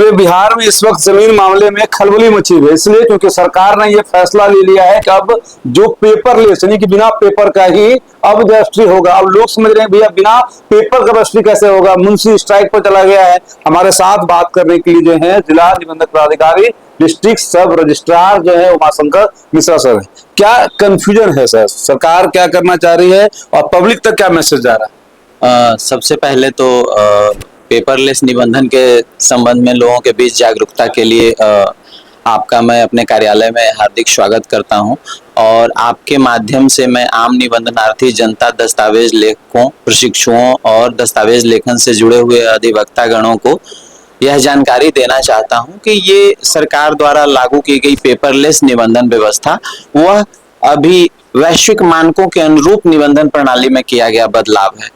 पूरे बिहार में इस वक्त जमीन मामले में खलबली मची हुई है, इसलिए क्योंकि सरकार ने यह फैसला ले लिया है कि अब जो पेपरलेस यानी कि बिना पेपर का ही अब रजिस्ट्री होगा। अब लोग समझ रहे हैं भैया बिना पेपर का रजिस्ट्री कैसे होगा, मुंशी स्ट्राइक पर चला गया है। हमारे साथ बात करने के लिए जो है जिला निबंधक पदाधिकारी डिस्ट्रिक्ट सब रजिस्ट्रार जो है उमाशंकर मिश्रा सर है। क्या कंफ्यूजन है सर, सरकार क्या करना चाह रही है और पब्लिक तक क्या मैसेज जा रहा है? सबसे पहले तो पेपरलेस निबंधन के संबंध में लोगों के बीच जागरूकता के लिए आपका मैं अपने कार्यालय में हार्दिक स्वागत करता हूं और आपके माध्यम से मैं आम निबंधनार्थी जनता, दस्तावेज लेखकों, प्रशिक्षुओं और दस्तावेज लेखन से जुड़े हुए अधिवक्ता गणों को यह जानकारी देना चाहता हूं कि ये सरकार द्वारा लागू की गई पेपरलेस निबंधन व्यवस्था वह अभी वैश्विक मानकों के अनुरूप निबंधन प्रणाली में किया गया बदलाव है।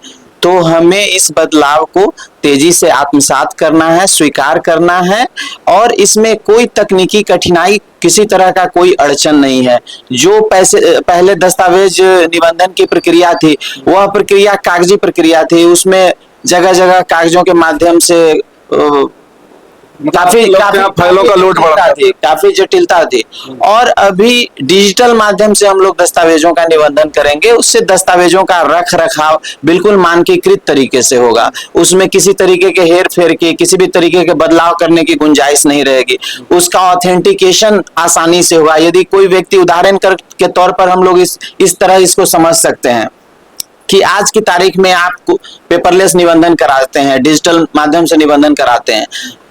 तो हमें इस बदलाव को तेजी से आत्मसात करना है, स्वीकार करना है और इसमें कोई तकनीकी कठिनाई, किसी तरह का कोई अड़चन नहीं है। जो पहले दस्तावेज निबंधन की प्रक्रिया थी वह प्रक्रिया कागजी प्रक्रिया थी, उसमें जगह जगह कागजों के माध्यम से काफी फाइलों का लोड बढ़ता थी, काफी जटिलता थी। और अभी डिजिटल माध्यम से हम लोग दस्तावेजों का निबंधन करेंगे, उससे दस्तावेजों का रख रखाव बिल्कुल मानकीकृत तरीके से होगा। उसमें किसी तरीके के हेर फेर की, किसी भी तरीके के बदलाव करने की गुंजाइश नहीं रहेगी। उसका ऑथेंटिकेशन आसानी से होगा। यदि कोई व्यक्ति, उदाहरण के तौर पर हम लोग इस तरह इसको समझ सकते हैं कि आज की तारीख में आप पेपरलेस निबंधन कराते हैं, डिजिटल माध्यम से निबंधन कराते हैं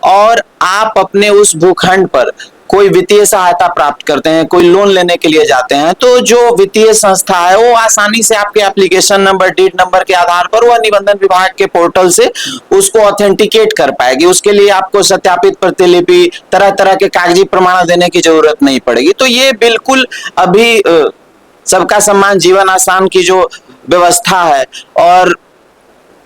और आप अपने उस भूखंड पर कोई वित्तीय सहायता प्राप्त करते हैं, कोई लोन लेने के लिए जाते हैं, तो जो वित्तीय संस्था है वो आसानी से आपके एप्लीकेशन नंबर, डीड नंबर के आधार पर वह निबंधन विभाग के पोर्टल से उसको ऑथेंटिकेट कर पाएगी। उसके लिए आपको सत्यापित प्रतिलिपि, तरह तरह के कागजी प्रमाण देने की जरूरत नहीं पड़ेगी। तो ये बिल्कुल अभी सबका सम्मान जीवन आसान की जो व्यवस्था है और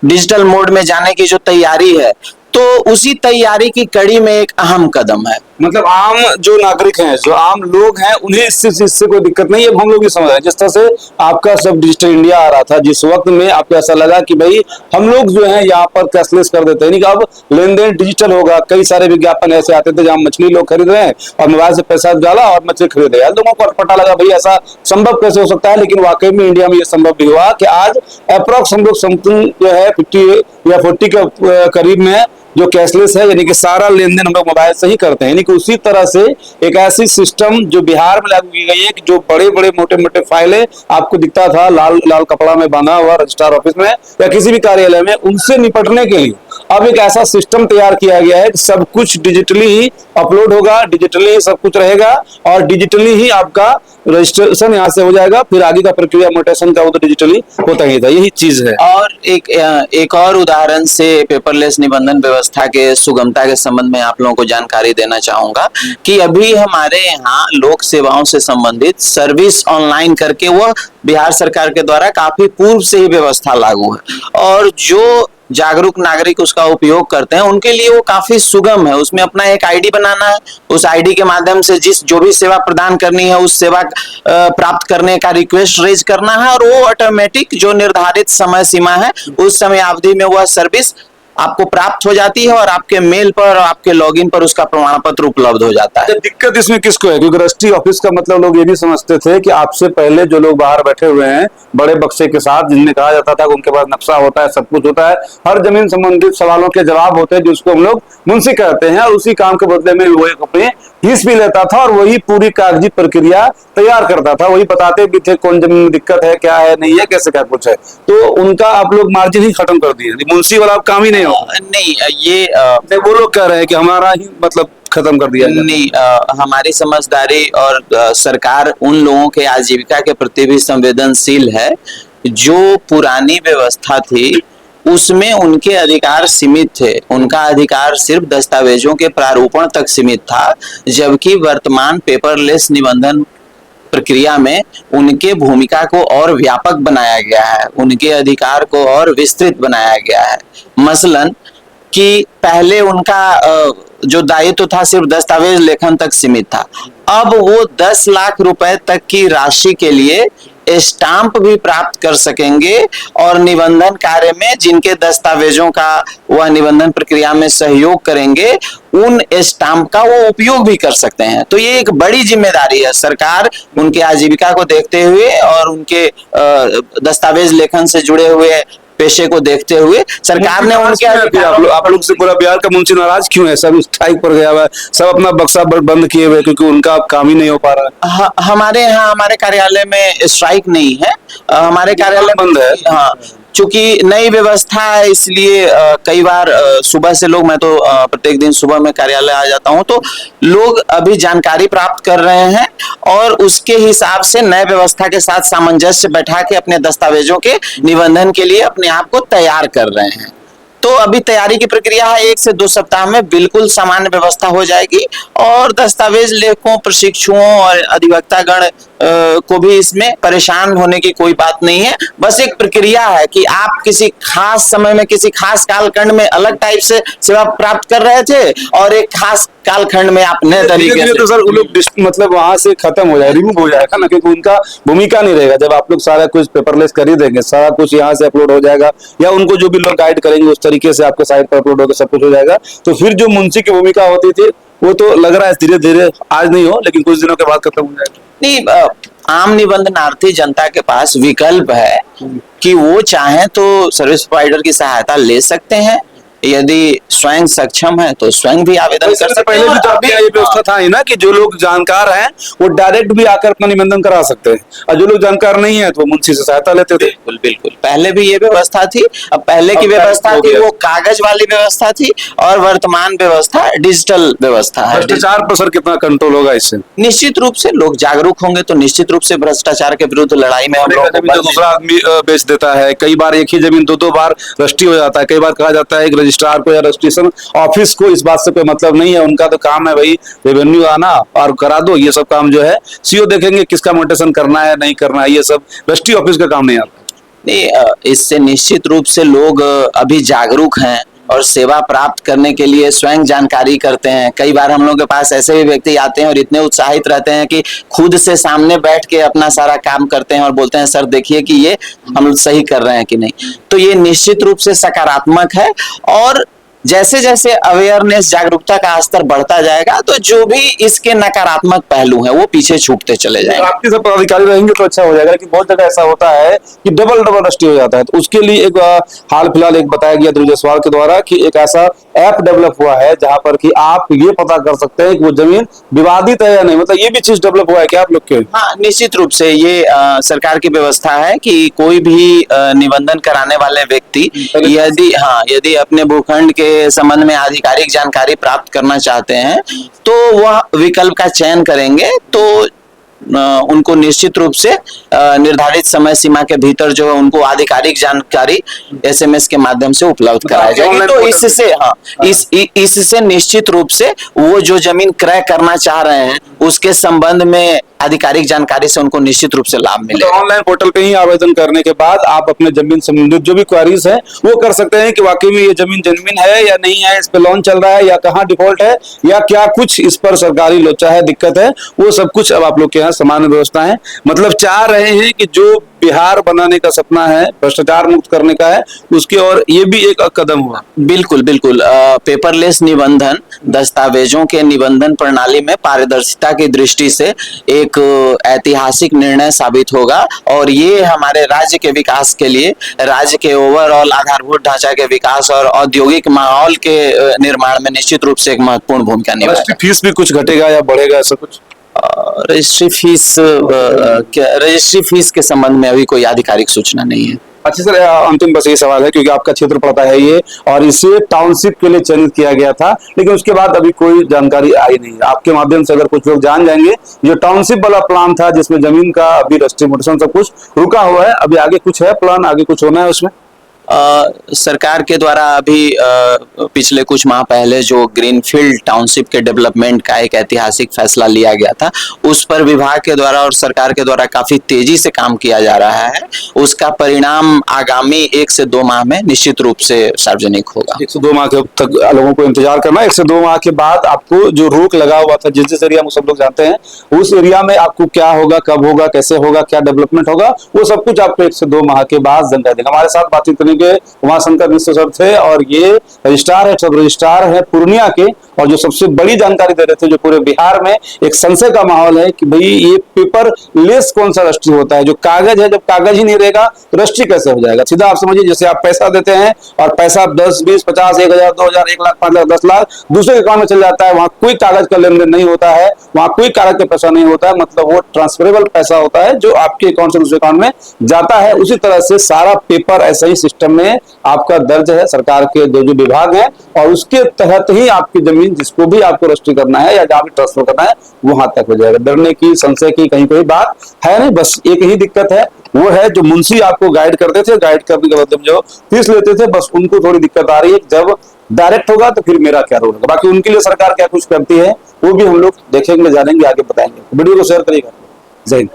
डिजिटल मोड में जाने की जो तैयारी है, तो उसी तैयारी की कड़ी में एक अहम कदम है। मतलब आम जो नागरिक हैं, जो आम लोग हैं, उन्हें इससे कोई दिक्कत नहीं है। हम लोग भी समझ रहे हैं जिस तरह से आपका सब डिजिटल इंडिया आ रहा था, जिस वक्त में आपको ऐसा लगा कि भाई हम लोग जो है यहाँ पर कैशलेस कर देते हैं, अब लेन देन डिजिटल होगा। कई सारे विज्ञापन ऐसे आते थे जहाँ मछली लोग खरीद रहे हैं और मोबाइल से पैसा डाला और मछली खरीद रहे हैं। लोगों को पता लगा भाई ऐसा संभव कैसे हो सकता है, लेकिन वाकई में इंडिया में यह संभव भी हुआ कि आज अप्रोक्स हम लोग समथिंग जो है 50 या 40 के करीब में जो कैशलेस है, यानी कि सारा लेन देन हम लोग मोबाइल से ही करते हैं। यानी कि उसी तरह से एक ऐसी सिस्टम जो बिहार में लागू की गई है कि जो बड़े बड़े मोटे मोटे फाइलें आपको दिखता था लाल लाल कपड़ा में बांधा हुआ रजिस्ट्रार ऑफिस में या किसी भी कार्यालय में, उनसे निपटने के लिए अब एक ऐसा सिस्टम तैयार किया गया है कि सब कुछ डिजिटली ही अपलोड होगा, डिजिटली ही सब कुछ रहेगा और डिजिटली ही आपका रजिस्ट्रेशन यहाँ से हो जाएगा। फिर आगे का प्रक्रिया म्यूटेशन का वो तो डिजिटली होता ही था। यही चीज है। और एक और उदाहरण से पेपरलेस निबंधन व्यवस्था के सुगमता के संबंध में आप लोगों को जानकारी देना चाहूंगा कि अभी हमारे यहाँ लोक सेवाओं से संबंधित सर्विस ऑनलाइन करके वह बिहार सरकार के द्वारा काफी पूर्व से ही व्यवस्था लागू है और जो जागरूक नागरिक उसका उपयोग करते हैं उनके लिए वो काफी सुगम है। उसमें अपना एक आईडी बनाना है, उस आईडी के माध्यम से जो भी सेवा प्रदान करनी है उस सेवा प्राप्त करने का रिक्वेस्ट रेज करना है और वो ऑटोमेटिक जो निर्धारित समय सीमा है उस समय अवधि में वह सर्विस आपको प्राप्त हो जाती है और आपके मेल पर और आपके लॉगिन पर उसका प्रमाण पत्र उपलब्ध हो जाता है। दिक्कत इसमें किसको है? क्योंकि रजिस्ट्री ऑफिस का मतलब लोग ये भी समझते थे कि आपसे पहले जो लोग बाहर बैठे हुए हैं बड़े बक्से के साथ, जिनमें कहा जाता था कि उनके पास नक्शा होता है, सब कुछ होता है, हर जमीन संबंधित सवालों के जवाब होते हैं जिसको हम लोग मुंशी कहते हैं, और उसी काम के बदले में वो एक अपने फीस भी लेता था और वही पूरी कागजी प्रक्रिया तैयार करता था। वही बताते भी थे कौन जमीन में दिक्कत है, क्या है, नहीं है, कैसे क्या कुछ है। तो उनका आप लोग मार्जिन ही खत्म कर दिए, मुंशी वाला काम ही नहीं हो। नहीं, ये वो लोग कह रहे हैं कि हमारा ही मतलब खत्म कर दिया। नहीं, हमारी समझदारी और सरकार उन लोगों के आजीविका के प्रति भी संवेदनशील है। जो पुरानी व्यवस्था थी उसमें उनके अधिकार सीमित थे, उनका अधिकार सिर्फ दस्तावेजों के प्रारूपण तक सीमित था, जबकि वर्तमान पेपरलेस निबंधन प्रक्रिया में उनके भूमिका को और व्यापक बनाया गया है, उनके अधिकार को और विस्तृत बनाया गया है। मसलन कि पहले उनका जो दायित्व था सिर्फ दस्तावेज लेखन तक सीमित था, अब वो 10 लाख रुपए तक की राशि के लिए स्टाम्प भी प्राप्त कर सकेंगे और निबंधन कार्य में जिनके दस्तावेजों का वह निबंधन प्रक्रिया में सहयोग करेंगे उन स्टाम्प का वो उपयोग भी कर सकते हैं। तो ये एक बड़ी जिम्मेदारी है। सरकार उनके आजीविका को देखते हुए और उनके दस्तावेज लेखन से जुड़े हुए पेशे को देखते हुए सरकार ने उनके आप लोग से पूरा बिहार का मुंशी नाराज क्यों है? सब स्ट्राइक पर गया हुआ है, सब अपना बक्सा बंद किए हुए क्योंकि उनका काम ही नहीं हो पा रहा है। हमारे यहाँ हमारे कार्यालय में स्ट्राइक नहीं है, हमारे कार्यालय बंद है। हाँ, चूंकि नई व्यवस्था है इसलिए कई बार सुबह से लोग, मैं तो प्रत्येक दिन सुबह में कार्यालय आ जाता हूं, तो लोग अभी जानकारी प्राप्त कर रहे हैं और उसके हिसाब से नए व्यवस्था के साथ सामंजस्य बैठा के अपने दस्तावेजों के निबंधन के लिए अपने आप को तैयार कर रहे हैं। तो अभी तैयारी की प्रक्रिया है, 1 से 2 सप्ताह में बिल्कुल सामान्य व्यवस्था हो जाएगी और दस्तावेज लेखकों, प्रशिक्षुओं और अधिवक्तागण को भी इसमें परेशान होने की कोई बात नहीं है। बस एक प्रक्रिया है कि आप किसी खास समय में किसी खास कालखंड में अलग टाइप से सेवा प्राप्त कर रहे थे और एक खास कालखंड में आप नए तरीके से, तो सर वो लोग मतलब वहां से खत्म हो जाए, रिमूव हो जाएगा ना, क्योंकि उनका भूमिका नहीं रहेगा। जब आप लोग सारा कुछ पेपरलेस कर ही देंगे, सारा कुछ यहाँ से अपलोड हो जाएगा या उनको जो भी लोग गाइड करेंगे उस तरीके से आपके साइट पर अपलोड होकर सब कुछ हो जाएगा, तो फिर जो मुंशी की भूमिका होती थी वो तो लग रहा है धीरे धीरे, आज नहीं हो लेकिन कुछ दिनों के बाद खत्म हो जाएगा। नहीं, आम निबंधनार्थी जनता के पास विकल्प है कि वो चाहे तो सर्विस प्रोवाइडर की सहायता ले सकते हैं, यदि स्वयं सक्षम है तो स्वयं भी आवेदन कर सकते हैं। पहले भी तो आपके ये व्यवस्था था ही ना कि जो लोग जानकार हैं वो डायरेक्ट भी आकर अपना निबंधन करा सकते हैं और जो लोग जानकार नहीं है तो वो मुंशी से सहायता लेते थे। बिल्कुल बिल्कुल, पहले भी ये व्यवस्था थी। अब पहले की व्यवस्था थी वो कागज वाली व्यवस्था थी और वर्तमान व्यवस्था डिजिटल व्यवस्था है। भ्रष्टाचार पर सर कितना कंट्रोल होगा इससे? निश्चित रूप से लोग जागरूक होंगे तो निश्चित रूप से भ्रष्टाचार के विरुद्ध लड़ाई में हम लोग दूसरा आदमी बेच देता है, कई बार एक ही जमीन 2-2 बार रजिस्ट्री हो जाता है। कई बार कहा जाता है कि रजिस्ट्रार को या रजिस्ट्रेशन ऑफिस को इस बात से कोई मतलब नहीं है, उनका तो काम है भाई रेवेन्यू आना और करा दो, ये सब काम जो है सीओ देखेंगे किसका मोटेशन करना है नहीं करना है, ये सब रजिस्ट्री ऑफिस का काम नहीं आता। नहीं, इससे निश्चित रूप से लोग अभी जागरूक हैं और सेवा प्राप्त करने के लिए स्वयं जानकारी करते हैं। कई बार हम लोग के पास ऐसे भी व्यक्ति आते हैं और इतने उत्साहित रहते हैं कि खुद से सामने बैठ के अपना सारा काम करते हैं और बोलते हैं सर देखिए कि ये हम सही कर रहे हैं कि नहीं। तो ये निश्चित रूप से सकारात्मक है और जैसे जैसे अवेयरनेस, जागरूकता का स्तर बढ़ता जाएगा तो जो भी इसके नकारात्मक पहलू हैं वो पीछे छूटते चले जाएंगे। आपके सब पदाधिकारी रहेंगे तो अच्छा हो जाएगा, लेकिन बहुत जगह ऐसा होता है कि डबल रजिस्ट्री हो जाता है। तो उसके लिए एक हाल फिलहाल एक बताया गया ध्रुव जायसवाल के द्वारा कि एक ऐसा ऐप डेवलप हुआ है जहां पर कि आप ये पता कर सकते हैं कि वो जमीन विवादित है या नहीं, मतलब ये भी चीज डेवलप हुआ है क्या आप लोग के? हाँ, निश्चित रूप से ये सरकार की व्यवस्था है कि कोई भी निबंधन कराने वाले व्यक्ति यदि अपने भूखंड के संबंध में आधिकारिक जानकारी प्राप्त करना चाहते हैं तो वह विकल्प का चयन करेंगे तो उनको निश्चित रूप से निर्धारित समय सीमा के भीतर जो है उनको आधिकारिक जानकारी SMS के माध्यम से उपलब्ध कराई जाएगी। तो इससे निश्चित रूप से वो जो जमीन क्रय करना चाह रहे हैं उसके संबंध में आधिकारिक जानकारी से उनको निश्चित रूप से लाभ मिलेगा। ऑनलाइन पोर्टल पे ही आवेदन करने के बाद आप अपने जमीन संबंधित जो भी क्वेरीज है वो कर सकते हैं कि वाकई में ये जमीन जेन्युइन है या नहीं है, इस पे लोन चल रहा है या कहाँ डिफॉल्ट है या क्या कुछ इस पर सरकारी लोचा है, दिक्कत है, वो सब कुछ अब आप लोग के यहाँ सामान्य व्यवस्था है। मतलब चाह रहे हैं कि जो बिहार बनाने का सपना है, भ्रष्टाचार मुक्त करने का है, उसकी ओर ये भी एक कदम हुआ। बिल्कुल बिल्कुल, पेपरलेस निबंधन, दस्तावेजों के निबंधन प्रणाली में पारदर्शिता की दृष्टि से एक ऐतिहासिक निर्णय साबित होगा और ये हमारे राज्य के विकास के लिए, राज्य के ओवरऑल आधारभूत ढांचा के विकास और औद्योगिक माहौल के निर्माण में निश्चित रूप से एक महत्वपूर्ण भूमिका निभाएगा। फीस भी कुछ घटेगा या बढ़ेगा ऐसा कुछ? रजिस्ट्री फीस के संबंध में अभी कोई आधिकारिक सूचना नहीं है। अच्छा सर, अंतिम बस ये सवाल है क्योंकि आपका क्षेत्र पड़ता है ये और इसे टाउनशिप के लिए चयनित किया गया था, लेकिन उसके बाद अभी कोई जानकारी आई नहीं। आपके माध्यम से अगर कुछ लोग जान जाएंगे, जो टाउनशिप वाला प्लान था जिसमें जमीन का अभी रजिस्ट्री मोटेशन सब कुछ रुका हुआ है, अभी आगे कुछ है प्लान, आगे कुछ होना है उसमें? सरकार के द्वारा अभी पिछले कुछ माह पहले जो ग्रीनफील्ड टाउनशिप के डेवलपमेंट का एक ऐतिहासिक फैसला लिया गया था, उस पर विभाग के द्वारा और सरकार के द्वारा काफी तेजी से काम किया जा रहा है। उसका परिणाम आगामी 1 से 2 माह में निश्चित रूप से सार्वजनिक होगा। 1 से 2 माह के तक लोगों को इंतजार करना है। 1 से 2 माह के बाद आपको जो रोक लगा हुआ था, जिस एरिया में सब लोग जानते हैं, उस एरिया में आपको क्या होगा, कब होगा, कैसे होगा, क्या डेवलपमेंट होगा, वो सब कुछ आपको 1 से 2 माह के बाद जानकारी देगा। हमारे साथ बातचीत करने के उमाशंकर मिश्र सर थे और ये रजिस्ट्रार है, सब रजिस्ट्रार है पूर्णिया के, और जो सबसे बड़ी जानकारी दे रहे थे, जो पूरे बिहार में एक संशय का माहौल है कि भाई ये पेपर लेस कौन सा रजिस्ट्री होता है, जो कागज है, जब कागज ही नहीं रहेगा तो रजिस्ट्री कैसे हो जाएगा। सीधा आप समझिए जैसे आप पैसा देते हैं और पैसा 10, 20, 50, 1000, 2000, 1 लाख, 5 लाख, 10 लाख दूसरे के अकाउंट में चल जाता है, वहां कोई कागज का लेन देन नहीं होता है, वहां कोई कागज का पैसा नहीं होता है, मतलब वो ट्रांसफरेबल पैसा होता है जो आपके अकाउंट से दूसरे अकाउंट में जाता है। उसी तरह से सारा पेपर ऐसा ही सिस्टम में आपका दर्ज है सरकार के जो विभाग है, और उसके तहत ही आपकी जमीन जिसको भी आपको रजिस्ट्री करना है या जहां भी ट्रांसफर करना है वहां तक हो जाएगा। डरने की, संशय की कहीं कोई बात है नहीं। बस एक ही दिक्कत है, वो है जो मुंशी आपको गाइड करते थे, गाइड करने के बदले में जो फीस लेते थे, बस उनको थोड़ी दिक्कत आ रही है। जब डायरेक्ट होगा तो फिर मेरा क्या रोल होगा। बाकी उनके लिए सरकार क्या कुछ करती है वो भी हम लोग देखेंगे, जानेंगे, आगे बताएंगे। वीडियो को शेयर करिएगा। जय हिंद।